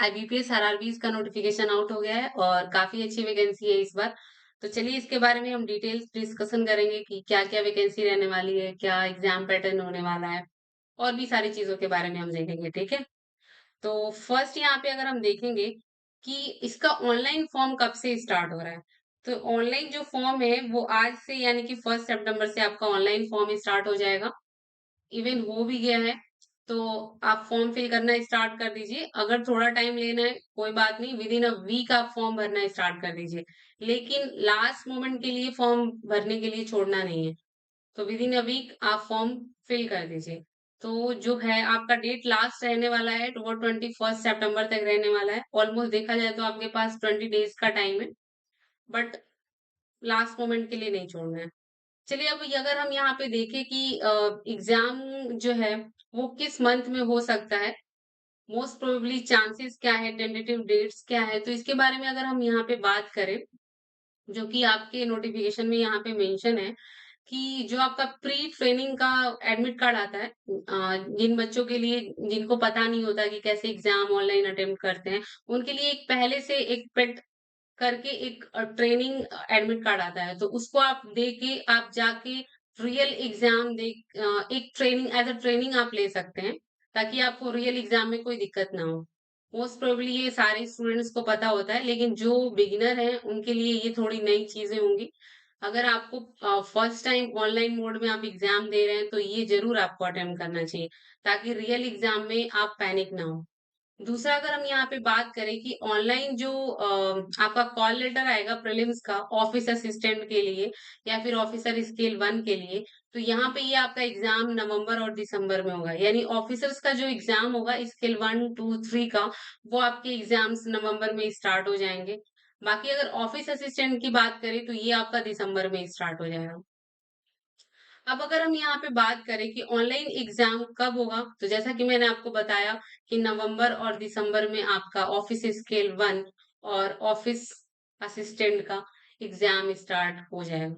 IBPS RRBs का notification out हो गया है और काफी अच्छी वैकेंसी है इस बार। तो चलिए इसके बारे में हम डिटेल्स डिस्कशन करेंगे कि क्या क्या वैकेंसी रहने वाली है, क्या एग्जाम पैटर्न होने वाला है और भी सारी चीजों के बारे में हम देखेंगे। ठीक है। तो फर्स्ट यहाँ पे अगर हम देखेंगे कि इसका ऑनलाइन फॉर्म कब से स्टार्ट हो रहा है, तो ऑनलाइन जो फॉर्म है वो आज से यानी कि 1 सितंबर से आपका ऑनलाइन फॉर्म स्टार्ट हो जाएगा। इवन हो भी गया है, तो आप फॉर्म फिल करना स्टार्ट कर दीजिए। अगर थोड़ा टाइम लेना है कोई बात नहीं, विद इन अ वीक आप फॉर्म भरना स्टार्ट कर दीजिए। लेकिन लास्ट मोमेंट के लिए फॉर्म भरने के लिए छोड़ना नहीं है। तो विद इन अ वीक आप फॉर्म फिल कर दीजिए। तो जो है आपका डेट लास्ट रहने वाला है तो वो 21 सितंबर तक रहने वाला है। ऑलमोस्ट देखा जाए तो आपके पास 20 डेज का टाइम है, बट लास्ट मोमेंट के लिए नहीं छोड़ना है। चलिए अब अगर हम यहाँ पे देखें कि एग्जाम जो है वो किस मंथ में हो सकता है, मोस्ट प्रोबेबली चांसेस क्या है, टेंटेटिव डेट्स क्या है, तो इसके बारे में अगर हम यहाँ पे बात करें, जो कि आपके नोटिफिकेशन में यहाँ पे मेंशन है कि जो आपका प्री ट्रेनिंग का एडमिट कार्ड आता है, जिन बच्चों के लिए जिनको पता नहीं होता कि कैसे एग्जाम ऑनलाइन अटेम्प्ट करते हैं, उनके लिए एक पहले से एक पेड करके एक ट्रेनिंग एडमिट कार्ड आता है। तो उसको आप दे के आप जाके रियल एग्जाम दे, एक ट्रेनिंग एज अ ट्रेनिंग आप ले सकते हैं, ताकि आपको रियल एग्जाम में कोई दिक्कत ना हो। मोस्ट प्रोबेबली ये सारे स्टूडेंट्स को पता होता है, लेकिन जो बिगिनर हैं उनके लिए ये थोड़ी नई चीजें होंगी। अगर आपको फर्स्ट टाइम ऑनलाइन मोड में आप एग्जाम दे रहे हैं तो ये जरूर आपको अटेम्प्ट करना चाहिए, ताकि रियल एग्जाम में आप पैनिक ना हो। दूसरा अगर हम यहाँ पे बात करें कि ऑनलाइन जो आपका कॉल लेटर आएगा प्रीलिम्स का ऑफिस असिस्टेंट के लिए या फिर ऑफिसर स्केल 1 के लिए, तो यहाँ पे ये आपका एग्जाम नवंबर और दिसंबर में होगा। यानी ऑफिसर्स का जो एग्जाम होगा स्केल 1 2 3 का, वो आपके एग्जाम्स नवंबर में स्टार्ट हो जाएंगे। बाकी अगर ऑफिस असिस्टेंट की बात करें तो ये आपका दिसंबर में स्टार्ट हो जाएगा। अब अगर हम यहाँ पे बात करें कि ऑनलाइन एग्जाम कब होगा, तो जैसा कि मैंने आपको बताया कि नवंबर और दिसंबर में आपका ऑफिस स्केल 1 और ऑफिस असिस्टेंट का एग्जाम स्टार्ट हो जाएगा।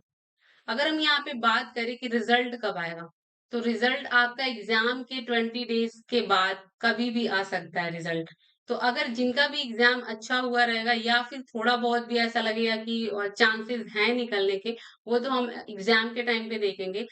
अगर हम यहाँ पे बात करें कि रिजल्ट कब आएगा, तो रिजल्ट आपका एग्जाम के 20 डेज के बाद कभी भी आ सकता है रिजल्ट। तो अगर जिनका भी एग्जाम अच्छा हुआ रहेगा या फिर थोड़ा बहुत भी ऐसा लगेगा कि चांसेस हैं निकलने के, वो तो हम एग्जाम के टाइम पे देखेंगे।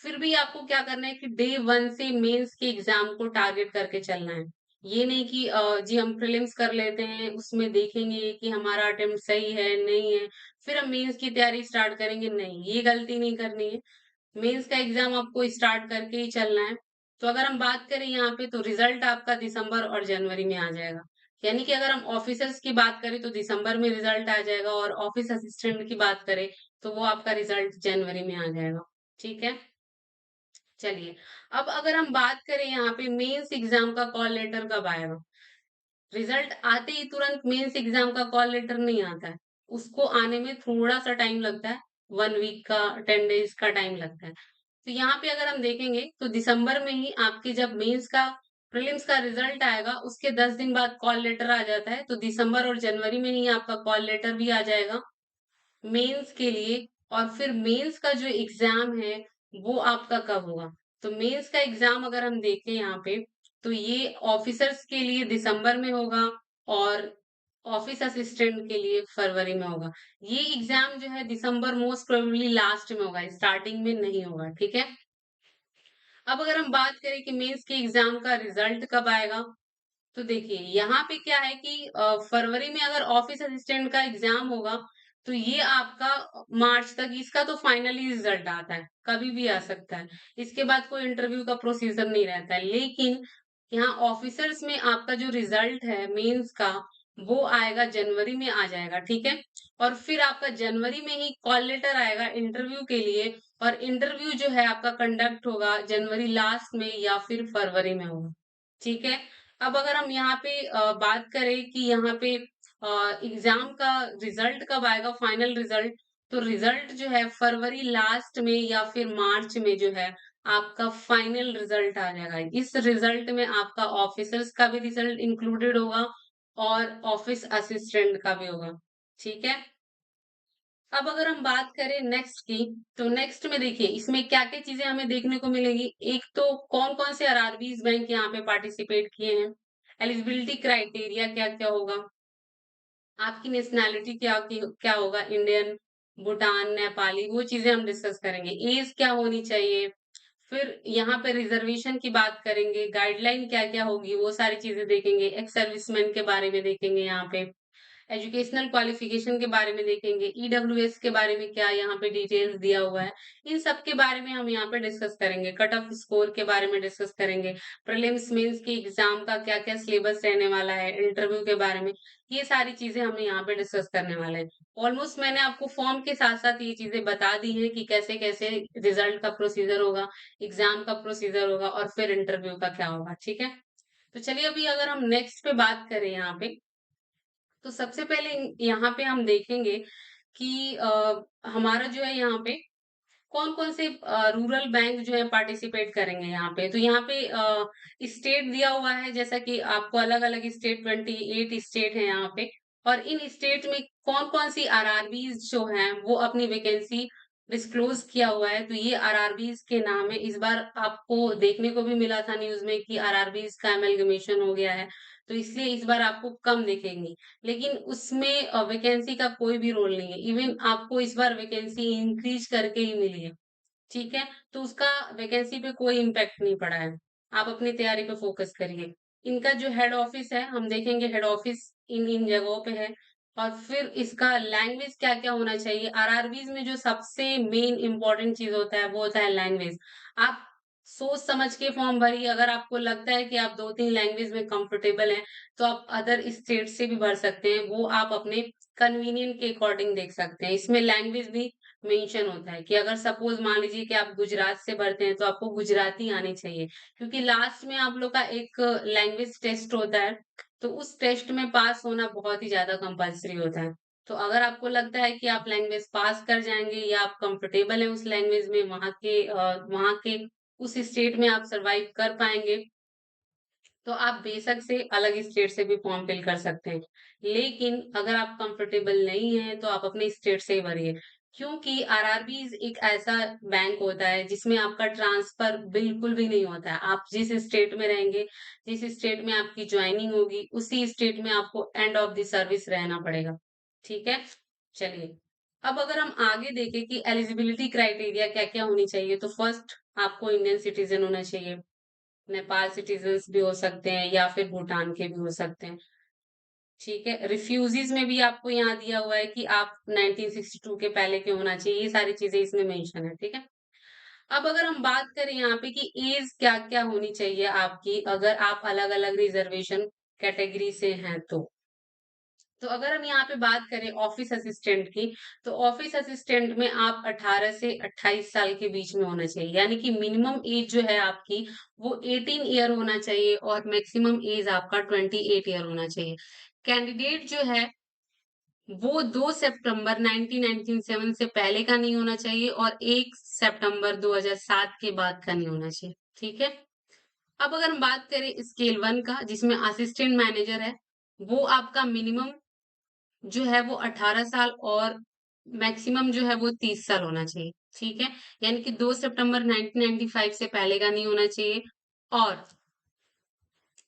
फिर भी आपको क्या करना है कि डे 1 से मेंस के एग्जाम को टारगेट करके चलना है। ये नहीं कि जी हम प्रीलिम्स कर लेते हैं, उसमें देखेंगे कि हमारा अटेम्प्ट सही है नहीं है, फिर हम मेंस की तैयारी स्टार्ट करेंगे, नहीं, ये गलती नहीं करनी है। मेंस का एग्जाम आपको स्टार्ट करके ही चलना है। तो अगर हम बात करें यहाँ पे तो रिजल्ट आपका दिसंबर और जनवरी में आ जाएगा। यानी कि अगर हम ऑफिसर्स की बात करें तो दिसंबर में रिजल्ट आ जाएगा और ऑफिस असिस्टेंट की बात करें तो वो आपका रिजल्ट जनवरी में आ जाएगा। ठीक है। चलिए, अब अगर हम बात करें यहाँ पे मेंस एग्जाम का कॉल लेटर कब आएगा, रिजल्ट आते ही तुरंत मेंस एग्जाम का कॉल लेटर नहीं आता है। उसको आने में थोड़ा सा टाइम लगता है, 1 वीक का 10 डेज का टाइम लगता है। तो यहाँ पे अगर हम देखेंगे तो दिसंबर में ही आपकी जब मेंस का प्रीलिम्स का रिजल्ट आएगा उसके 10 दिन बाद कॉल लेटर आ जाता है। तो दिसंबर और जनवरी में ही आपका कॉल लेटर भी आ जाएगा मेंस के लिए। और फिर मेंस का जो एग्जाम है वो आपका कब होगा, तो मेंस का एग्जाम अगर हम देखें यहाँ पे तो ये ऑफिसर्स के लिए दिसंबर में होगा और ऑफिस असिस्टेंट के लिए फरवरी में होगा। ये एग्जाम जो है दिसंबर मोस्ट प्रोबेबली लास्ट में होगा, स्टार्टिंग में नहीं होगा। ठीक है। अब अगर हम बात करें कि मेंस के एग्जाम का रिजल्ट कब आएगा, तो देखिए यहाँ पे क्या है कि फरवरी में अगर ऑफिस असिस्टेंट का एग्जाम होगा तो ये आपका मार्च तक इसका तो फाइनली रिजल्ट आता है, कभी भी आ सकता है। इसके बाद कोई इंटरव्यू का प्रोसीजर नहीं रहता है। लेकिन यहाँ ऑफिसर्स में आपका जो रिजल्ट है मेंस का वो आएगा जनवरी में आ जाएगा। ठीक है। और फिर आपका जनवरी में ही कॉल लेटर आएगा इंटरव्यू के लिए, और इंटरव्यू जो है आपका कंडक्ट होगा जनवरी लास्ट में या फिर फरवरी में होगा। ठीक है। अब अगर हम यहाँ पे बात करें कि यहाँ पे एग्जाम का रिजल्ट कब आएगा, फाइनल रिजल्ट, तो रिजल्ट जो है फरवरी लास्ट में या फिर मार्च में जो है आपका फाइनल रिजल्ट आ जाएगा। इस रिजल्ट में आपका ऑफिसर्स का भी रिजल्ट इंक्लूडेड होगा और ऑफिस असिस्टेंट का भी होगा। ठीक है। अब अगर हम बात करें नेक्स्ट की, तो नेक्स्ट में देखिए इसमें क्या-क्या चीजें हमें देखने को मिलेगी। एक तो कौन-कौन से आरआरबीज बैंक यहाँ पे पार्टिसिपेट किए हैं, एलिजिबिलिटी क्राइटेरिया क्या-क्या होगा, आपकी नेशनैलिटी क्या होगा, इंडियन, भूटान, नेपाली, वो चीज़ें हम डिस्कस करेंगे। ऐज क्या होनी चाहिए, फिर यहाँ पे रिजर्वेशन की बात करेंगे, गाइडलाइन क्या-क्या होगी, वो सारी चीज़ें देखेंगे, एक्स सर्विसमैन के बारे में देखेंगे यहाँ पे। एजुकेशनल क्वालिफिकेशन के बारे में देखेंगे, ईडब्ल्यूएस के बारे में क्या यहाँ पे डिटेल्स दिया हुआ है, इन सब के बारे में हम यहाँ पे डिस्कस करेंगे, कट ऑफ स्कोर के बारे में डिस्कस करेंगे, प्रीलिम्स मेंस की एग्जाम का क्या-क्या सिलेबस रहने वाला है, इंटरव्यू के बारे में, ये सारी चीजें हम यहाँ पे डिस्कस करने वाले हैं। ऑलमोस्ट मैंने आपको फॉर्म के साथ-साथ ये चीजें बता दी हैं कि कैसे-कैसे रिजल्ट का प्रोसीजर होगा, एग्जाम का प्रोसीजर होगा और फिर इंटरव्यू का क्या होगा, ठीक है? तो चलिए अभी अगर हम नेक्स्ट पे बात करें यहाँ पे, तो सबसे पहले यहाँ पे हम देखेंगे कि हमारा जो है यहाँ पे कौन-कौन से रूरल बैंक जो है पार्टिसिपेट करेंगे यहाँ पे। तो यहाँ पे स्टेट दिया हुआ है, जैसा कि आपको अलग-अलग स्टेट 28 स्टेट है यहाँ पे, और इन स्टेट में कौन-कौन सी आरआरबीज़ जो हैं वो अपनी वैकेंसी डिस्क्लोज़ किया हुआ है। तो ये आरआरबीज़ के नाम है। इस बार आपको देखने को भी मिला था न्यूज़ में कि आरआरबीज़ का एमलगमेशन हो गया है, तो इसलिए इस बार आपको कम दिखेंगी। लेकिन उसमें वैकेंसी का कोई भी रोल नहीं है। इवन आपको इस बार वैकेंसी इंक्रीज़ करके ही मिली है। ठीक है? तो उसका वैकेंसी पे कोई इम्पैक्ट नहीं पड़ा है। आप अपनी तैयारी पे फ़ोकस करिए। इनका जो हेड ऑफ़िस है, हम देखेंगे हेड ऑफ़िस इन-इन जगहों पे है, और फिर इसका लैंग्वेज क्या-क्या होना चाहिए। आरआरबीज़ में जो सबसे मेन इम्पोर्टेंट चीज़ होता है, वो होता है लैंग्वेज। आप सोच समझ के फॉर्म भरिए। अगर आपको लगता है कि आप 2-3 लैंग्वेज में कंफर्टेबल हैं, तो आप अदर स्टेट से भी भर सकते हैं। वो आप अपने कन्वीनिएंट के अकॉर्डिंग देख सकते हैं। इसमें लैंग्वेज भी मेंशन होता है कि अगर सपोज मान लीजिए कि आप गुजरात से भरते हैं, तो आपको गुजराती आनी चाहिए, क्योंकि लास्ट में आप लोग का एक लैंग्वेज टेस्ट होता है, तो उस टेस्ट में पास होना बहुत ही ज्यादा कंपल्सरी होता है। तो अगर आपको लगता है कि आप लैंग्वेज पास कर जाएंगे या आप कंफर्टेबल हैं उस लैंग्वेज में, वहाँ के उस स्टेट में आप सरवाइव कर पाएंगे, तो आप बेशक से अलग स्टेट से भी फॉर्म फिल कर सकते हैं। लेकिन अगर आप कंफर्टेबल नहीं हैं, तो आप अपने स्टेट से ही भरिए। क्योंकि आरआरबीज़ एक ऐसा बैंक होता है जिसमें आपका ट्रांसफर बिल्कुल भी नहीं होता है। आप जिस स्टेट में रहेंगे, जिस स्टेट में आपकी जॉइनिंग होगी, उसी स्टेट में आपको एंड ऑफ द सर्विस रहना पड़ेगा। ठीक है? चलिए, अब अगर हम आगे देखें कि एलिजिबिलिटी क्राइटेरिया क्या-क्या होनी चाहिए, तो फर्स्ट आपको इंडियन सिटीज़न होना चाहिए। नेपाल सिटीजन्स भी हो सकते हैं या फिर भूटान के भी हो सकते हैं। ठीक है? रिफ्यूजीज़ में भी आपको यहाँ दिया हुआ है कि आप 1962 के पहले के होना चाहिए, ये सारी चीज़ें इसमें मेंशन है, ठीक है? अब अगर हम बात करें यहाँ पे कि ऐज क्या-क्या होनी चाहिए आपकी, अगर आप अलग-अलग रिज़र्वेशन कैटेगरी से हैं तो। तो अगर हम यहाँ पे बात करें ऑफिस असिस्टेंट की, तो ऑफिस असिस्टेंट में आप 18 से 28 साल के बीच में होना चाहिए। यानी कि मिनिमम एज जो है आपकी, वो 18 ईयर होना चाहिए और मैक्सिमम एज आपका 28 ईयर होना चाहिए। कैंडिडेट जो है, वो 2 सितंबर 1997 से पहले का नहीं होना चाहिए और 1 सितंबर 2007 के बाद का नहीं होना चाहिए। ठीक है? अब अगर हम बात करें स्केल 1 का, जिसमें असिस्टेंट मैनेजर है, वो आपका मिनिमम जो है वो 18 साल और मैक्सिमम जो है वो 30 साल होना चाहिए, ठीक है? यानी कि 2 सितंबर 1995 से पहले का नहीं होना चाहिए और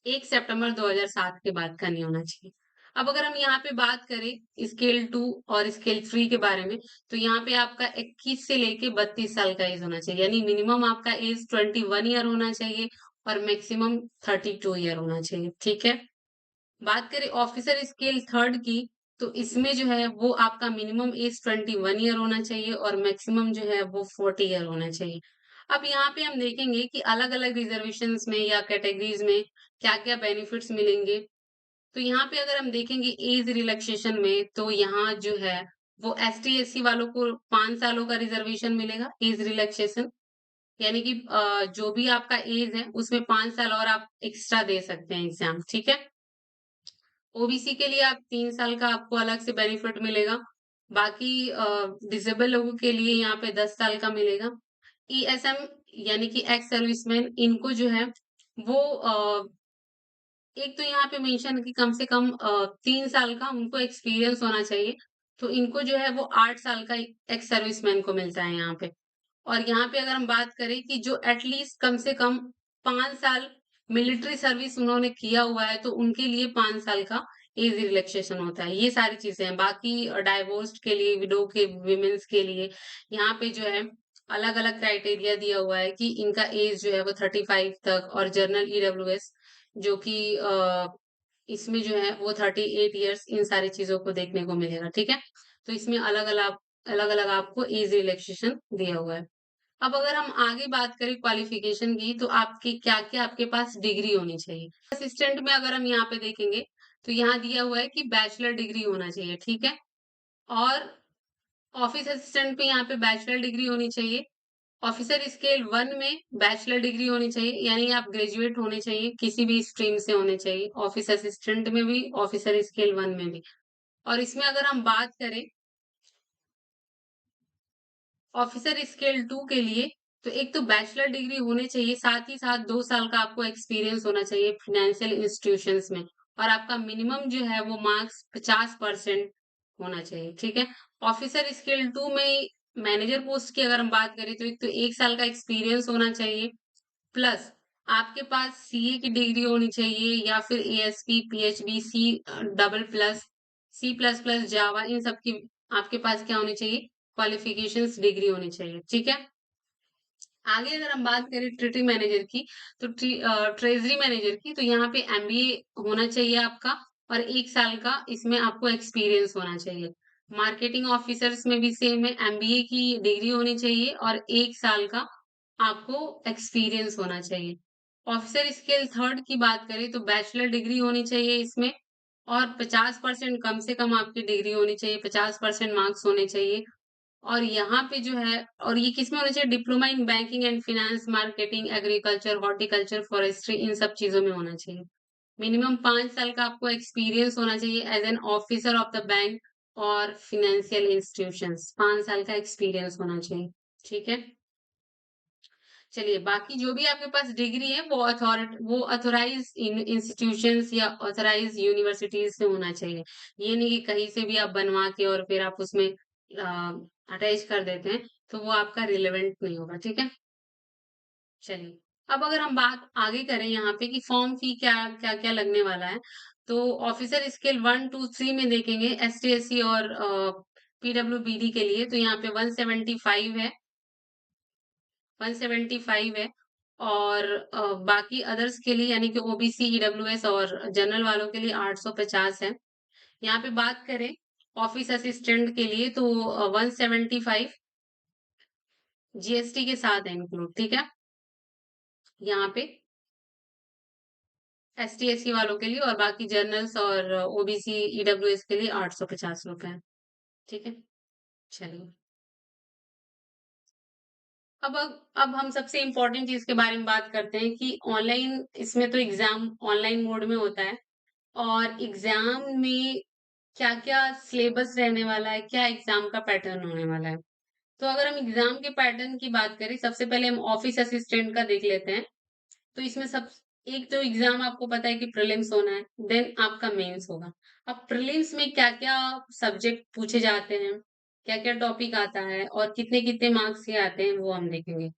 1 सितंबर 2007 के बाद का नहीं होना चाहिए। अब अगर हम यहाँ पे बात करें स्केल 2 और स्केल 3 के बारे में, तो यहाँ पे आपका 21 से लेके 32 साल का एज होना चाहिए, यानी मिनिमम आपका एज 21 ईयर होना चाहिए और मैक्सिमम 32 ईयर होना चाहिए, ठीक है? बात करें ऑफिसर स्केल थर्ड की, तो इसमें जो है वो आपका मिनिमम एज 21 ईयर होना चाहिए और मैक्सिमम जो है वो 40 ईयर होना चाहिए। अब यहाँ पे हम देखेंगे कि अलग-अलग रिजर्वेशंस में या कैटेगरीज में क्या-क्या बेनिफिट्स मिलेंगे। तो यहाँ पे अगर हम देखेंगे एज रिलैक्सेशन में, तो यहाँ जो है वो एसटी एससी वालों को 5 सालों का रिजर्वेशन मिलेगा, एज रिलैक्सेशन। यानी कि जो भी आपका एज है उसमें 5 साल और आप एक्स्ट्रा दे सकते हैं एग्जाम, ठीक है? ओबीसी के लिए आप 3 साल का आपको अलग से बेनिफिट मिलेगा। बाकी डिसेबल लोगों के लिए यहाँ पे 10 साल का मिलेगा। ईएसएम यानी कि एक्स सर्विसमैन, इनको जो है वो एक तो यहाँ पे मेंशन है कि कम से कम 3 साल का उनको एक्सपीरियंस होना चाहिए। तो इनको जो है वो 8 साल का एक्स सर्विसमैन को मिलता है यहाँ पे। और यहाँ पे अगर हम बात करें कि जो एटलीस्ट कम से कम 5 साल मिलिट्री सर्विस उन्होंने किया हुआ है तो उनके लिए 5 साल का एज रिलैक्सेशन होता है। ये सारी चीज़ें हैं। बाकी डाइवोर्स्ड के लिए, विडो के वुमेन्स के लिए यहाँ पे जो है अलग-अलग क्राइटेरिया दिया हुआ है कि इनका एज जो है वो 35 तक, और जनरल ईडब्ल्यूएस जो कि इसमें जो है वो 38 इयर्स, इन सारी चीज़ों को देखने को मिलेगा, ठीक है? तो इसमें अलग-अलग आपको एज रिलैक्सेशन दिया हुआ है। अब अगर हम आगे बात करें क्वालिफिकेशन की, तो आपकी क्या-क्या आपके पास डिग्री होनी चाहिए। असिस्टेंट में अगर हम यहाँ पे देखेंगे, तो यहाँ दिया हुआ है कि बैचलर डिग्री होना चाहिए, ठीक है? और ऑफिस असिस्टेंट में यहाँ पे बैचलर डिग्री होनी चाहिए। ऑफिसर स्केल 1 में बैचलर डिग्री होनी चाहिए, यानी आप ग्रेजुएट होने चाहिए, किसी भी स्ट्रीम से होने चाहिए। ऑफिस असिस्टेंट में भी, ऑफिसर स्केल 1 में भी। और इसमें अगर हम बात करें ऑफिसर स्केल 2 के लिए, तो एक तो बैचलर डिग्री होनी चाहिए, साथ ही साथ 2 साल का आपको एक्सपीरियंस होना चाहिए फाइनेंशियल इंस्टीट्यूशंस में, और आपका मिनिमम जो है वो मार्क्स 50% होना चाहिए, ठीक है? ऑफिसर स्केल 2 में मैनेजर पोस्ट की अगर हम बात करें, तो एक तो 1 साल का एक्सपीरियंस होना चाहिए, प्लस आपके पास सीए की डिग्री होनी चाहिए, या फिर ASP, PhD, C double plus, C plus plus, Java, इन सब की आपके पास क्या होनी चाहिए, क्वालिफिकेशंस डिग्री होनी चाहिए, ठीक है? आगे अगर हम बात करें ट्रेजरी मैनेजर की, तो ट्रेजरी मैनेजर की, तो यहाँ पे एमबीए होना चाहिए आपका, और 1 साल का इसमें आपको एक्सपीरियंस होना चाहिए। मार्केटिंग ऑफिसर्स में भी सेम है, एमबीए की डिग्री होनी चाहिए और 1 साल का आपको एक्सपीरियंस होना चाहिए। ऑफिसर स्केल 3 की बात करें, तो बैचलर डिग्री होनी चाहिए इसमें, और 50% कम से कम आपकी डिग्री होनी चाहिए, 50% मार्क्स होने चाहिए। और यहाँ पे जो है, और ये किसमें होना चाहिए, diploma in banking and finance, marketing, agriculture, horticulture, forestry, इन सब चीजों में होना चाहिए। मिनिमम 5 साल का आपको एक्सपीरियंस होना चाहिए as an officer of the bank और फाइनेंशियल इंस्टीट्यूशंस, 5 साल का एक्सपीरियंस होना चाहिए, ठीक है? चलिए, बाकी जो भी आपके पास डिग्री है वो अथॉराइज इंस्टीट्यूशंस या अथॉराइज यूनिवर्सिटीज से होना चाहिए। ये नहीं कि कहीं से भी आप बनवा के और फिर आप उसमें अटैच कर देते हैं, तो वो आपका रिलेवेंट नहीं होगा, ठीक है? चलिए, अब अगर हम बात आगे करें यहाँ पे कि फॉर्म फी क्या लगने वाला है, तो ऑफिसर स्केल 1, 2, 3 में देखेंगे, एसटी, एससी और पीडब्ल्यूबीडी के लिए, तो यहाँ पे 175 है, 175 है। और बाकी अदर्स के लिए, यानी कि ओबीसी, ईडब्ल्यूएस और जनरल वालों के लिए 850 है। यहाँ पे बात करें ऑफिस असिस्टेंट के लिए, तो 175 जीएसटी के साथ है इंक्लूड, ठीक है? यहाँ पे एसटी, एससी वालों के लिए, और बाकी जर्नल्स और ओबीसी, ईडब्ल्यूएस के लिए 850 रुपए है, ठीक है? चलिए, अब हम सबसे इम्पोर्टेंट चीज के बारे में बात करते हैं कि ऑनलाइन, इसमें तो एग्जाम ऑनलाइन मोड में होता है, और एग्जाम में क्या-क्या सिलेबस रहने वाला है, क्या एग्जाम का पैटर्न होने वाला है। तो अगर हम एग्जाम के पैटर्न की बात करें, सबसे पहले हम ऑफिस असिस्टेंट का देख लेते हैं। तो इसमें सब एक तो एग्जाम आपको पता है कि प्रीलिम्स होना है, देन आपका मेंस होगा। अब प्रीलिम्स में क्या-क्या सब्जेक्ट पूछे जाते हैं, क्या-क्या टॉपिक आता है, और कितने-कितने मार्क्स के आते हैं, वो हम देखेंगे।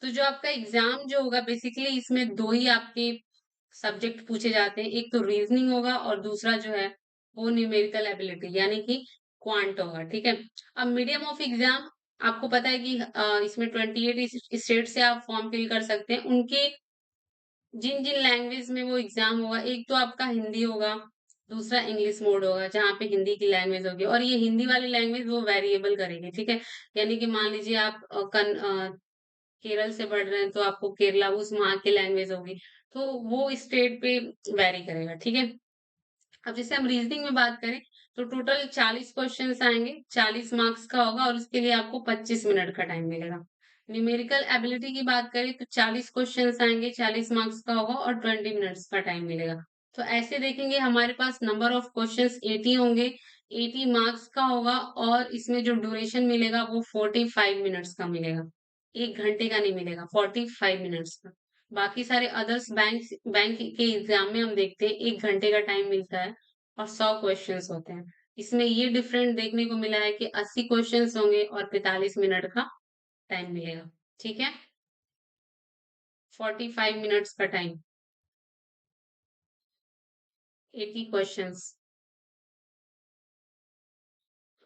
तो जो आपका एग्जाम जो होगा, बेसिकली इसमें 2 ही आपके सब्जेक्ट पूछे जाते हैं, एक तो रीजनिंग होगा और दूसरा जो है वो न्यूमेरिकल एबिलिटी, यानी कि क्वांट होगा, ठीक है? अब मीडियम ऑफ एग्जाम, आपको पता है कि इसमें 28 स्टेट से आप फॉर्म फिल कर सकते हैं, उनके जिन-जिन लैंग्वेज में वो एग्ज़ाम होगा, एक तो आपका हिंदी होगा, दूसरा इंग्लिश मोड होगा, जहाँ पे हिंदी की लैंग्वेज होगी, और ये हिंदी वाली लैंग्वेज वो वेरिएबल करेगी, ठीक है? यानी कि मान लीजिए आप केरल से पढ़ रहे हैं, तो आपको केरला उस वहाँ की लैंग्वेज होगी, तो वो स्टेट पे वैरी करेगा, ठीक है? अब जैसे हम रीजनिंग में बात करें, तो टोटल 40 क्वेश्चंस आएँगे, 40 मार्क्स का होगा, और उसके लिए आपको 25 मिनट का टाइम मिलेगा। न्यूमेरिकल एबिलिटी की बात करें, तो 40 क्वेश्चंस आएँगे, 40 मार्क्स का होगा, और 20 मिनट्स का टाइम मिलेगा। तो ऐसे देखेंगे, हमारे पास नंबर ऑफ क्वेश्चंस 80 होंगे, 80 मार्क्स का होगा, और इसमें जो ड्यूरेशन मिलेगा वो 45 मिनट्स का मिलेगा। 1 घंटे का नहीं मिलेगा, 45 मिनट्स का। बाकी सारे अदर्स बैंक के एग्जाम में हम देखते हैं 1 घंटे का टाइम मिलता है, और 100 क्वेश्चंस होते हैं। इसमें ये डिफरेंट देखने को मिला है कि 80 क्वेश्चंस होंगे और 45 मिनट का टाइम मिलेगा। ठीक है? 45 मिनट्स का टाइम। 80 क्वेश्चंस।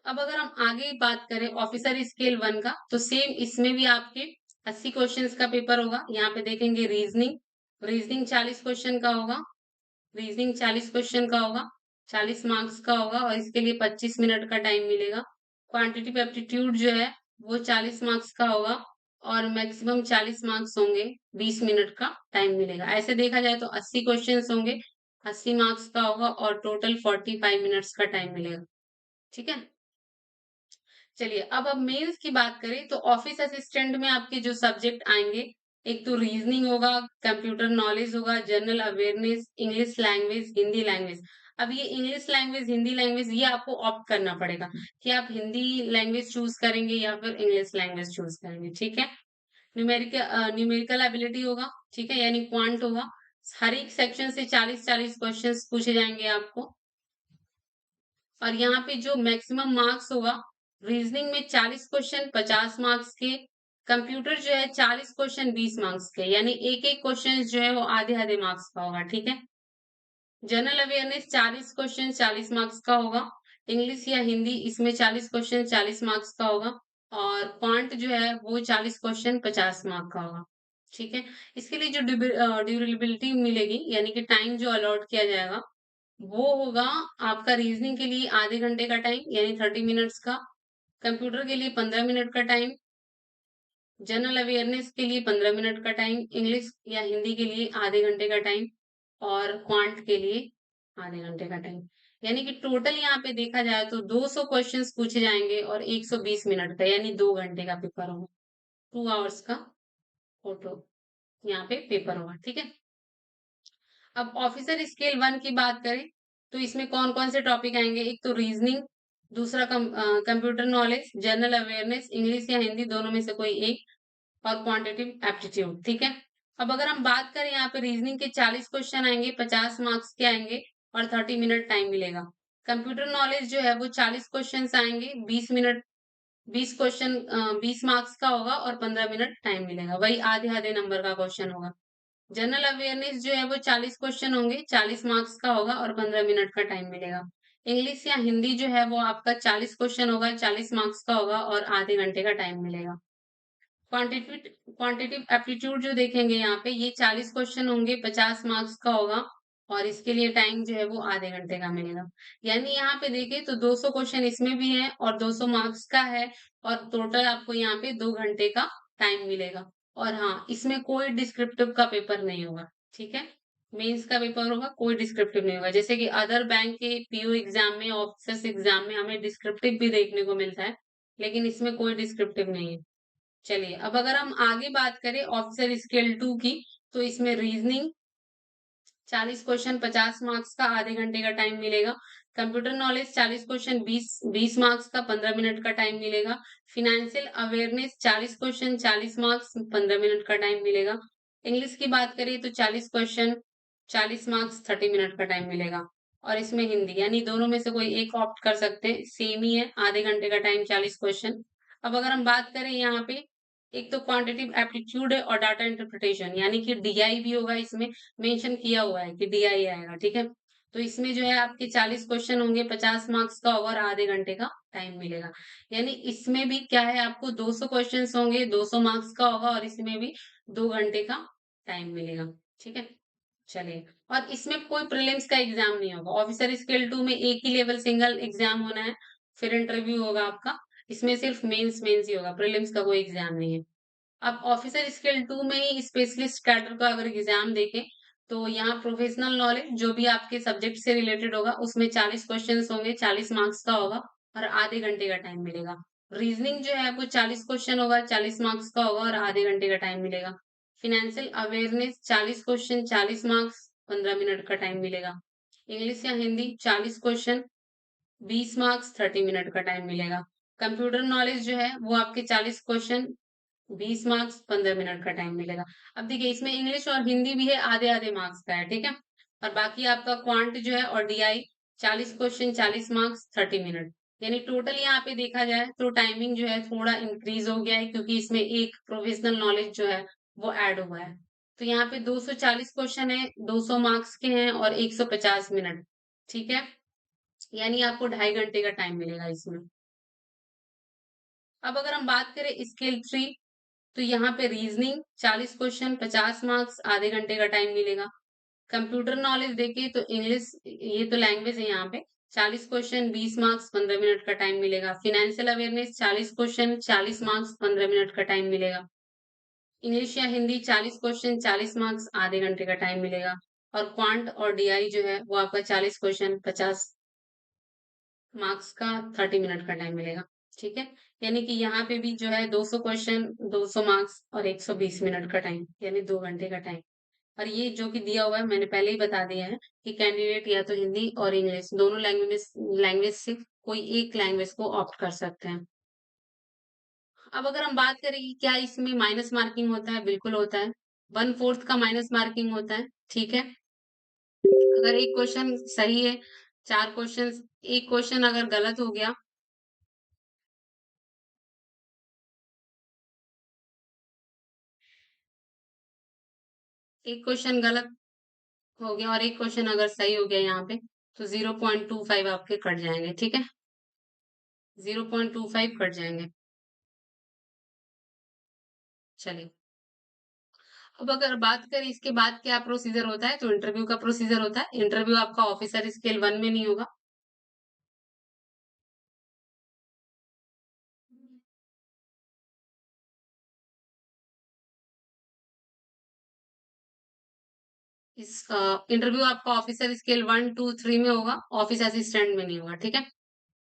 अब अगर हम आगे बात करें ऑफिसर स्केल 1 का, तो सेम इसमें भी आपके 80 क्वेश्चंस का पेपर होगा। यहाँ पे देखेंगे रीजनिंग, रीजनिंग 40 क्वेश्चन का होगा, रीजनिंग 40 क्वेश्चन का होगा, 40 मार्क्स का होगा और इसके लिए 25 मिनट का टाइम मिलेगा। क्वांटिटिव एप्टीट्यूड जो है वो 40 मार्क्स का होगा और मैक्सिमम 40 मार्क्स होंगे, 20 मिनट का टाइम मिलेगा। ऐसे देखा जाए तो 80 क्वेश्चंस होंगे, 80 मार्क्स का होगा और टोटल 45 मिनट्स का टाइम मिलेगा। ठीक है। चलिए अब मेंस की बात करें तो ऑफिस असिस्टेंट में आपके जो सब्जेक्ट आएंगे, एक तो रीजनिंग होगा, कंप्यूटर नॉलेज होगा, general awareness, English language, Hindi language. अब ये इंग्लिश लैंग्वेज, हिंदी लैंग्वेज ये आपको ऑप्ट करना पड़ेगा कि आप हिंदी लैंग्वेज चूज करेंगे या फिर इंग्लिश लैंग्वेज चूज करेंगे। ठीक है। न्यूमेरिकल न्यूमेरिकल एबिलिटी होगा, ठीक है, यानी क्वांट होगा। हर एक सेक्शन से 40-40 क्वेश्चंस पूछे जाएंगे आपको। और यहाँ पे जो मैक्सिमम मार्क्स होगा, रीजनिंग में 40 क्वेश्चन 50 मार्क्स के, कंप्यूटर जो है 40 क्वेश्चन 20 मार्क्स के, यानी एक एक क्वेश्चन जो है वो आधे आधे मार्क्स का होगा। ठीक है। जनरल अवेयरनेस 40 क्वेश्चन 40 मार्क्स का होगा। इंग्लिश या हिंदी इसमें 40 क्वेश्चन 40 मार्क्स का होगा। और क्वांट जो है वो 40 क्वेश्चन 50 मार्क का होगा। ठीक है। इसके लिए जो ड्यूरेबिलिटी मिलेगी, यानी कि टाइम जो अलॉट किया जाएगा, वो होगा आपका रीजनिंग के लिए आधे घंटे का टाइम यानी 30 मिनट्स का, कंप्यूटर के लिए 15 मिनट का टाइम, जनरल अवेयरनेस के लिए 15 मिनट का टाइम, इंग्लिश या हिंदी के लिए आधे घंटे का टाइम और क्वांट के लिए आधे घंटे का टाइम। यानी कि टोटल यहाँ पे देखा जाए तो 200 क्वेश्चंस पूछे जाएंगे और 120 मिनट का यानी 2 घंटे का पेपर होगा। 2 आवर्स का फोटो यहाँ पे पेपर होगा। ठीक है। अब ऑफिसर स्केल 1 की बात करें तो इसमें कौन कौन से टॉपिक आएंगे, एक तो रीजनिंग, दूसरा computer knowledge, general awareness, English या हिंदी दोनों में से कोई एक, और क्वांटिटिव एप्टीट्यूड। ठीक है। अब अगर हम बात करें यहाँ पे रीजनिंग के 40 क्वेश्चन आएंगे, 50 मार्क्स के आएंगे और 30 मिनट टाइम मिलेगा। कंप्यूटर नॉलेज जो है वो 40 क्वेश्चन आएंगे, 20 मिनट, 20 क्वेश्चन 20 मार्क्स का होगा और 15 मिनट टाइम मिलेगा, वही आधे आधे नंबर का क्वेश्चन होगा। जनरल अवेयरनेस जो है वो 40 क्वेश्चन होंगे, 40 मार्क्स का होगा और 15 मिनट का टाइम मिलेगा। इंग्लिश या हिंदी जो है वो आपका 40 क्वेश्चन होगा, 40 मार्क्स का होगा और आधे घंटे का टाइम मिलेगा। क्वांटिटिव क्वांटिटिव एप्टीट्यूड जो देखेंगे यहाँ पे, ये 40 क्वेश्चन होंगे, 50 मार्क्स का होगा और इसके लिए टाइम जो है वो आधे घंटे का मिलेगा। यानी यहाँ पे देखें तो 200 क्वेश्चन इसमें भी है और 200 मार्क्स का है और टोटल आपको यहाँ पे 2 घंटे का टाइम मिलेगा। और हाँ, इसमें कोई डिस्क्रिप्टिव का पेपर नहीं होगा। ठीक है। मेंस का पेपर होगा, कोई डिस्क्रिप्टिव नहीं होगा। जैसे कि अदर बैंक के पीओ एग्जाम में, ऑफिसर्स एग्जाम में हमें डिस्क्रिप्टिव भी देखने को मिलता है, लेकिन इसमें कोई डिस्क्रिप्टिव नहीं है। चलिए अब अगर हम आगे बात करें ऑफिसर स्केल 2 की, तो इसमें रीजनिंग 40 क्वेश्चन 50 मार्क्स का आधे घंटे का टाइम मिलेगा। कंप्यूटर नॉलेज 40 क्वेश्चन 20 मार्क्स का 15 मिनट का टाइम मिलेगा। Financial awareness 40 question 40 marks 15 minute का टाइम मिलेगा। इंग्लिश की बात करें तो 40 क्वेश्चन 40 मार्क्स 30 मिनट का टाइम मिलेगा। और इसमें हिंदी, यानी दोनों में से कोई एक ऑप्ट कर सकते हैं, सेम ही है, आधे घंटे का टाइम 40 क्वेश्चन। अब अगर हम बात करें यहाँ पे, एक तो क्वांटिटिव एप्टीट्यूड है और डाटा इंटरप्रिटेशन, यानी कि डीआई भी होगा, इसमें मेंशन किया हुआ है कि डीआई आएगा। ठीक है। तो इसमें जो है आपके 40 क्वेश्चन होंगे, 50 मार्क्स का होगा और आधे घंटे का टाइम मिलेगा। यानी इसमें भी क्या है, आपको 200 क्वेश्चंस होंगे, 200 मार्क्स का होगा और इसमें भी 2 घंटे का टाइम मिलेगा। ठीक है। चलिए, और इसमें कोई प्रीलिम्स का एग्जाम नहीं होगा। ऑफिसर स्केल 2 में एक ही लेवल सिंगल एग्जाम होना है, फिर इंटरव्यू होगा आपका। इसमें सिर्फ मेंस मेंस ही होगा, प्रीलिम्स का कोई एग्जाम नहीं है। अब ऑफिसर स्केल 2 में ही स्पेशलिस्ट कैडर का अगर एग्जाम देखें, तो यहाँ प्रोफेशनल नॉलेज जो भी आपके सब्जेक्ट से रिलेटेड होगा उसमें 40 क्वेश्चंस होंगे, 40 मार्क्स का होगा और आधे घंटे का टाइम मिलेगा। रीजनिंग जो है वो 40 क्वेश्चन होगा, 40 मार्क्स का होगा और आधे घंटे का टाइम मिलेगा। Financial awareness 40 question 40 marks 15 minute का टाइम मिलेगा। इंग्लिश या हिंदी 40 क्वेश्चन 20 मार्क्स 30 मिनट का टाइम मिलेगा। कंप्यूटर नॉलेज जो है वो आपके 40 क्वेश्चन 20 मार्क्स 15 मिनट का टाइम मिलेगा। अब देखिए इसमें इंग्लिश और हिंदी भी है, आधे आधे मार्क्स का है। ठीक है। और बाकी आपका क्वांट जो है और डीआई 40 क्वेश्चन 40 मार्क्स 30 मिनट, यानी टोटल यहाँ पे देखा जाए तो टाइमिंग जो है थोड़ा इंक्रीज हो गया है, क्योंकि इसमें एक प्रोफेशनल नॉलेज जो है वो ऐड हुआ है। तो यहाँ पे 240 क्वेश्चन है, 200 मार्क्स के हैं और 150 मिनट, ठीक है? यानी आपको 2.5 घंटे का टाइम मिलेगा इसमें। अब अगर हम बात करें स्केल 3, तो यहाँ पे रीजनिंग 40 क्वेश्चन 50 मार्क्स, आधे घंटे का टाइम मिलेगा। कंप्यूटर नॉलेज देखिए तो इंग्लिश, ये तो लैंग्वेज है यहाँ पे, 40 क्वेश्चन 20 मार्क्स 15 मिनट का टाइम मिलेगा। Financial awareness 40 question 40 marks 15 minute का टाइम मिलेगा। इंग्लिश या हिंदी 40 क्वेश्चन 40 मार्क्स, आधे घंटे का टाइम मिलेगा। और क्वांट और डीआई जो है वो आपका 40 क्वेश्चन 50 मार्क्स का 30 मिनट का टाइम मिलेगा। ठीक है? यानी कि यहाँ पे भी जो है 200 क्वेश्चन 200 मार्क्स और 120 मिनट का टाइम, यानी 2 घंटे का टाइम। और ये जो कि दिया हुआ है मैंने पहले ही बता दिया है कि कैंडिडेट या तो हिंदी और इंग्लिश दोनों लैंग्वेज लैंग्वेज से कोई एक लैंग्वेज को ऑप्ट कर सकते हैं। अब अगर हम बात करें कि क्या इसमें माइनस मार्किंग होता है, बिल्कुल होता है। 1/4 का माइनस मार्किंग होता है। ठीक है? अगर एक क्वेश्चन सही है, 4 क्वेश्चन, एक क्वेश्चन अगर गलत हो गया, एक क्वेश्चन गलत हो गया और एक क्वेश्चन अगर सही हो गया यहाँ पे, तो 0.25 आपके कट जाएंगे। ठीक है? 0.25 कट जाएंगे। चलिए, अब अगर बात करें इसके बाद क्या प्रोसीजर होता है, तो इंटरव्यू का प्रोसीजर होता है। इंटरव्यू आपका ऑफिसर स्केल 1 में नहीं होगा। इस इंटरव्यू आपका ऑफिसर स्केल 1 2 3 में होगा, ऑफिस असिस्टेंट में नहीं होगा। ठीक है?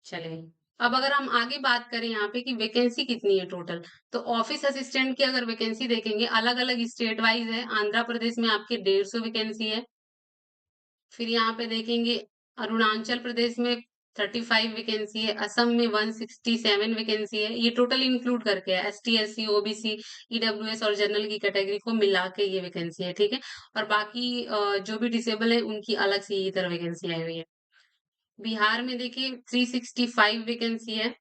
चलिए, अब अगर हम आगे बात करें यहाँ पे कि वैकेंसी कितनी है टोटल, तो ऑफिस असिस्टेंट की अगर वैकेंसी देखेंगे, अलग अलग स्टेट वाइज है। आंध्र प्रदेश में आपके 150 वैकेंसी है। फिर यहाँ पे देखेंगे अरुणाचल प्रदेश में 35 वैकेंसी है, असम में 167 वैकेंसी है। ये टोटल इंक्लूड करके है, S T S C OBC EWS और जनरल की कैटेगरी को मिला के ये वैकेंसी है। ठीक है? और बाकी जो भी डिसेबल है उनकी अलग से इधर वैकेंसी आई हुई है। बिहार में देखिए 365 वैकेंसी है,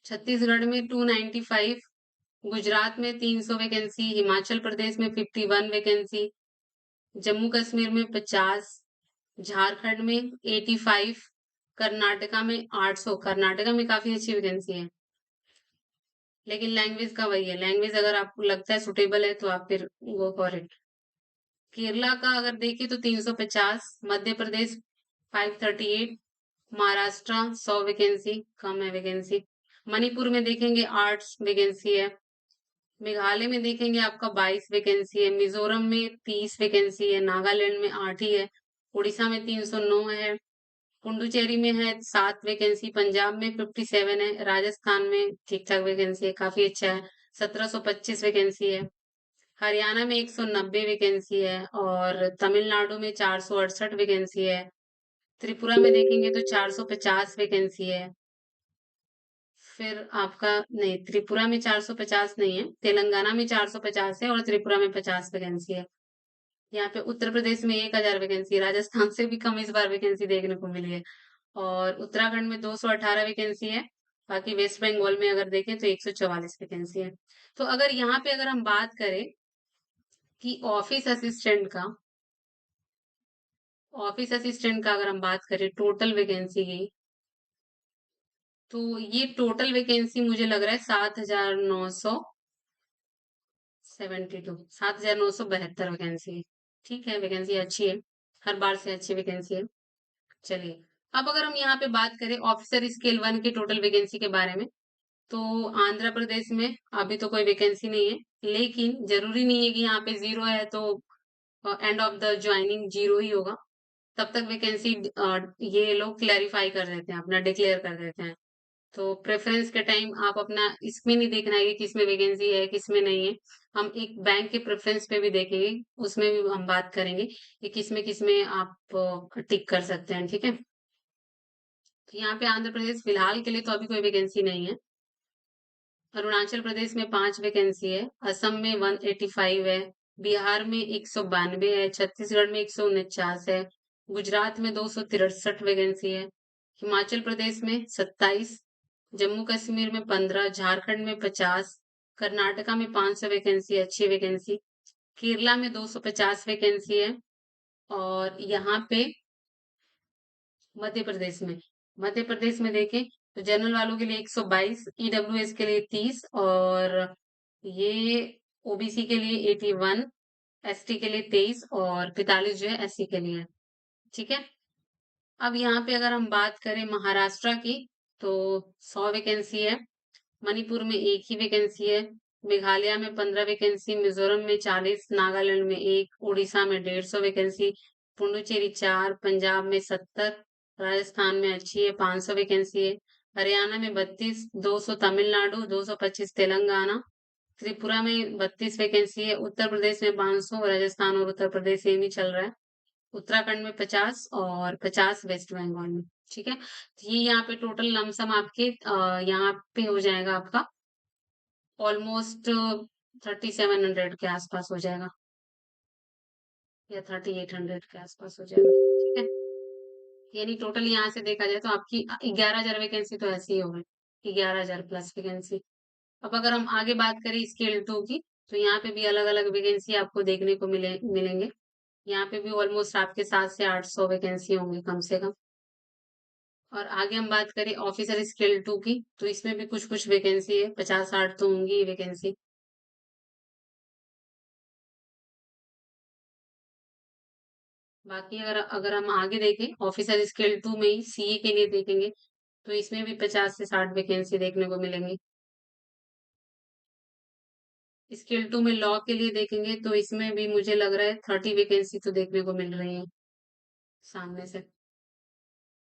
छत्तीसगढ़ में 295, गुजरात में 300 वैकेंसी, हिमाचल प्रदेश में 51 वैकेंसी, जम्मू कश्मीर में 50, झारखंड में 85, कर्नाटका में 800। कर्नाटका में काफी अच्छी वैकेंसी है, लेकिन लैंग्वेज का वही है, लैंग्वेज अगर आपको लगता है सुटेबल है तो आप फिर गो फॉर इट। केरला का अगर देखें तो 350, मध्य प्रदेश 538, महाराष्ट्र 100 वैकेंसी, कम है वैकेंसी। मणिपुर में देखेंगे 8 वैकेंसी है। मेघालय में देखेंगे आपका 22 वैकेंसी है। मिजोरम में 30 वैकेंसी है। नागालैंड में 8 ही है। उड़ीसा में 309 है। पुडुचेरी में है 7 वैकेंसी। पंजाब में 57 है। राजस्थान में ठीक ठाक वैकेंसी है, काफी अच्छा है, 1725 वैकेंसी है। हरियाणा में 190 वैकेंसी है और तमिलनाडु में 468 वैकेंसी है। त्रिपुरा में देखेंगे तो 450 वैकेंसी है। फिर आपका नहीं, त्रिपुरा में 450 नहीं है, तेलंगाना में 450 है और त्रिपुरा में 50 वैकेंसी है। यहाँ पे उत्तर प्रदेश में 1000 वैकेंसी है, राजस्थान से भी कम इस बार वैकेंसी देखने को मिली है। और उत्तराखंड में 218 वैकेंसी है। बाकी वेस्ट बंगाल में अगर देखें तो 144 वैकेंसी है। तो अगर यहाँ पे अगर हम बात करें कि ऑफिस असिस्टेंट का अगर हम बात करें टोटल वैकेंसी की, तो ये टोटल वैकेंसी मुझे लग रहा है 7,972 वैकेंसी है। ठीक है, वैकेंसी अच्छी है, हर बार से अच्छी वैकेंसी है। चलिए, अब अगर हम यहाँ पे बात करें ऑफिसर स्केल 1 की टोटल वैकेंसी के बारे में, तो आंध्र प्रदेश में अभी तो कोई वैकेंसी नहीं है, लेकिन जरूरी नहीं है कि यहाँ पे जीरो है तो end of the joining zero ही होगा। तब तक वैकेंसी ये लोग क्लैरिफाई कर देते हैं, अपना डिक्लेयर कर देते हैं। तो प्रेफरेंस के टाइम आप अपना इसमें नहीं देखना है कि किसमें वैकेंसी है किसमें नहीं है। हम एक बैंक के प्रेफरेंस पे भी देखेंगे, उसमें भी हम बात करेंगे कि किसमें किसमें आप टिक कर सकते हैं। ठीक है? तो यहाँ पे आंध्र प्रदेश फिलहाल के लिए तो अभी कोई वैकेंसी नहीं है। अरुणाचल प्रदेश में 5 वैकेंसी है। असम में 185 है। बिहार में 192 है। छत्तीसगढ़ में 149 है। गुजरात में 263 वैकेंसी है। हिमाचल प्रदेश में 27, जम्मू कश्मीर में 15, झारखंड में 50, कर्नाटका में 500 वैकेंसी, अच्छी वैकेंसी। केरला में 250 वैकेंसी है। और यहाँ पे मध्य प्रदेश में, मध्य प्रदेश में देखें तो जनरल वालों के लिए 122, ईडब्ल्यूएस के लिए 30 और ये ओबीसी के लिए 81, एसटी के लिए 23 और 45 जो है एससी के लिए है। ठीक है। अब यहाँ पे अगर हम बात करें महाराष्ट्र की तो 100 वैकेंसी है, मणिपुर में एक ही वैकेंसी है, मेघालय में 15 वैकेंसी, मिजोरम में 40, नागालैंड में एक, उड़ीसा में 150 वैकेंसी, पुडुचेरी 4, पंजाब में 70, राजस्थान में अच्छी है 500 वैकेंसी है, हरियाणा में 32, 200 तमिलनाडु, 225 तेलंगाना, त्रिपुरा में 32 वैकेंसी है, उत्तर प्रदेश में 500, राजस्थान और उत्तर प्रदेश सेम ही चल रहा है, उत्तराखंड में 50 और 50 वेस्ट बंगाल में। ठीक है। तो ये यहाँ पे टोटल लमसम आपके यहाँ पे हो जाएगा आपका ऑलमोस्ट 3700 के आसपास हो जाएगा या 3800 के आसपास हो जाएगा। ठीक है। यानी टोटल यहाँ से देखा जाए तो आपकी 11,000 वैकेंसी तो ऐसी ही हो गई, 11,000 प्लस वैकेंसी। अब अगर हम आगे बात करें स्केल 2 की तो यहाँ पे भी अलग अलग वैकेंसी आपको देखने को मिलेंगे। यहाँ पे भी ऑलमोस्ट आपके 700 से 800 वैकेंसी होंगी कम से कम। और आगे हम बात करें ऑफिसर स्केल 2 की तो इसमें भी कुछ कुछ वैकेंसी है, 50-60 तो होंगी वैकेंसी। बाकी अगर अगर हम आगे देखें ऑफिसर स्केल 2 में ही सीए के लिए देखेंगे तो इसमें भी 50 से 60 वैकेंसी देखने को मिलेंगी। स्केल 2 में लॉ के लिए देखेंगे तो इसमें भी मुझे लग रहा है 30 वैकेंसी तो देखने को मिल रही है सामने से।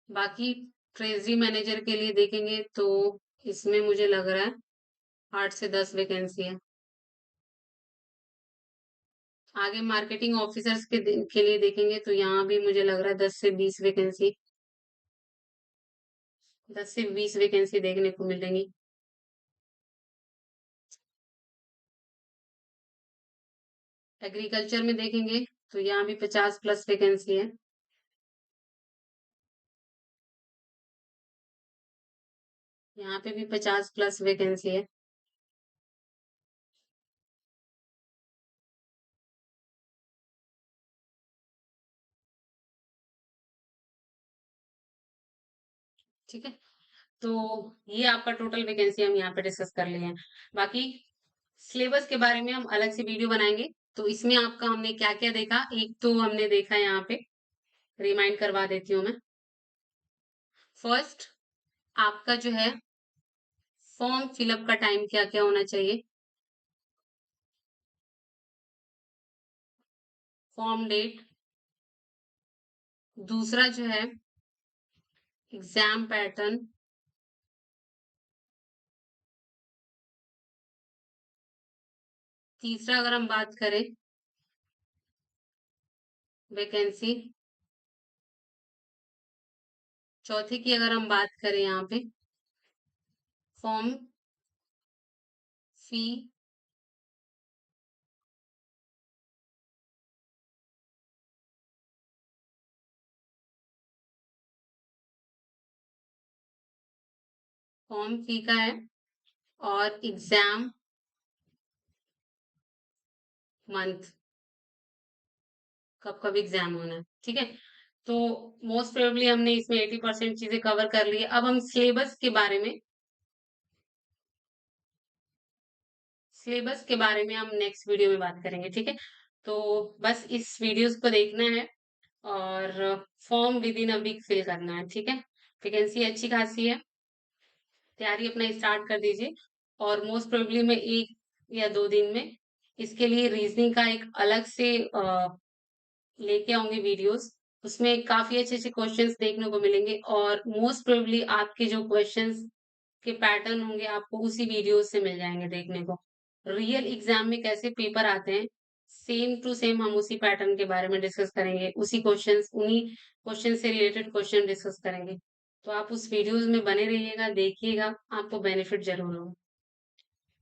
बाकी ट्रेजरी मैनेजर के लिए देखेंगे तो इसमें मुझे लग रहा है 8 से 10 वैकेंसी है। आगे मार्केटिंग ऑफिसर्स के लिए देखेंगे तो यहाँ भी मुझे लग रहा है 10 से 20 वैकेंसी, 10 से 20 वैकेंसी देखने को मिलेंगी। एग्रीकल्चर में देखेंगे तो यहाँ भी 50 प्लस वैकेंसी है। यहाँ पे भी 50 प्लस वैकेंसी है। ठीक है। तो ये आपका टोटल वैकेंसी हम यहाँ पे डिस्कस कर लिए हैं। बाकी सिलेबस के बारे में हम अलग से वीडियो बनाएंगे। तो इसमें आपका हमने क्या क्या देखा, एक तो हमने देखा यहाँ पे, रिमाइंड करवा देती हूँ मैं। फर्स्ट, आपका जो है फॉर्म फिलअप का टाइम क्या क्या होना चाहिए, फॉर्म डेट, दूसरा जो है एग्जाम पैटर्न, तीसरा अगर हम बात करें वैकेंसी, चौथी की अगर हम बात करें यहाँ पे फॉर्म फी, फॉर्म फी का है, और एग्जाम मंथ, कब कब एग्जाम होना है। ठीक है। तो मोस्ट प्रोबेबली हमने इसमें 80% चीजें कवर कर ली है। अब हम सिलेबस के बारे में हम नेक्स्ट वीडियो में बात करेंगे। ठीक है। तो बस इस वीडियोस को देखना है और form within a week fill करना है। ठीक है। वैकेंसी अच्छी खासी है, तैयारी अपना स्टार्ट कर दीजिए। और मोस्ट प्रोबेबली मैं 1 या 2 दिन में इसके लिए रीजनिंग का एक अलग से लेके आऊंगी वीडियोस। उसमें काफी अच्छे अच्छे क्वेश्चंस देखने को मिलेंगे और मोस्ट प्रोबेबली आपके जो क्वेश्चंस के पैटर्न होंगे आपको उसी वीडियो से मिल जाएंगे देखने को। रियल एग्जाम में कैसे पेपर आते हैं सेम टू सेम हम उसी पैटर्न के बारे में डिस्कस करेंगे, उन्हीं क्वेश्चन से रिलेटेड क्वेश्चन डिस्कस करेंगे। तो आप उस वीडियोस में बने रहिएगा, देखिएगा, आपको बेनिफिट जरूर होगा।